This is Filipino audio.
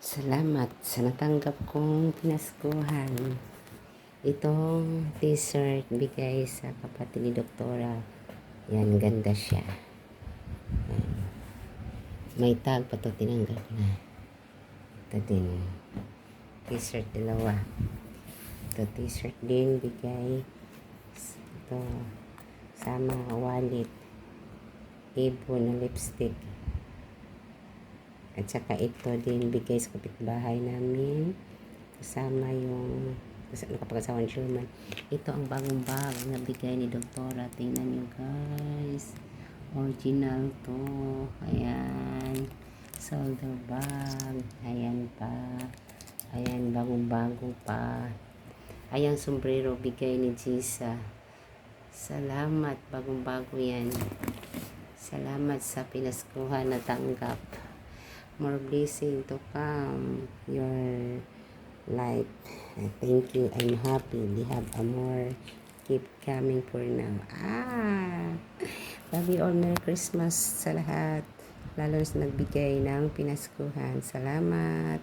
Salamat sa natanggap kong pinaskuhan. Itong t-shirt bigay sa kapatid ni Doktora. Yan, ganda siya. Yan. May tag pa to, tinanggal na. Ito din. T-shirt dalawa. Ito t-shirt din bigay. Ito. Sama wallet. Ibon na lipstick. At saka ito din bigay sa kapitbahay namin. Kasama yung nakapag-asawa ng Sherman. Ito ang bagong bag na bigay ni Doktora. Tingnan nyo guys. Original to. Ayan. Solder bag. Ayan pa. Ayan, bagong-bago pa. Ayan, sombrero bigay ni Jisa. Salamat. Bagong-bago yan. Salamat sa pinaskuhan na tanggap. More blessing to come your life. Thank you. I'm happy. We have a more keep coming for now. Love you all. Merry Christmas sa lahat. Lalo sa nagbigay ng pinaskuhan. Salamat.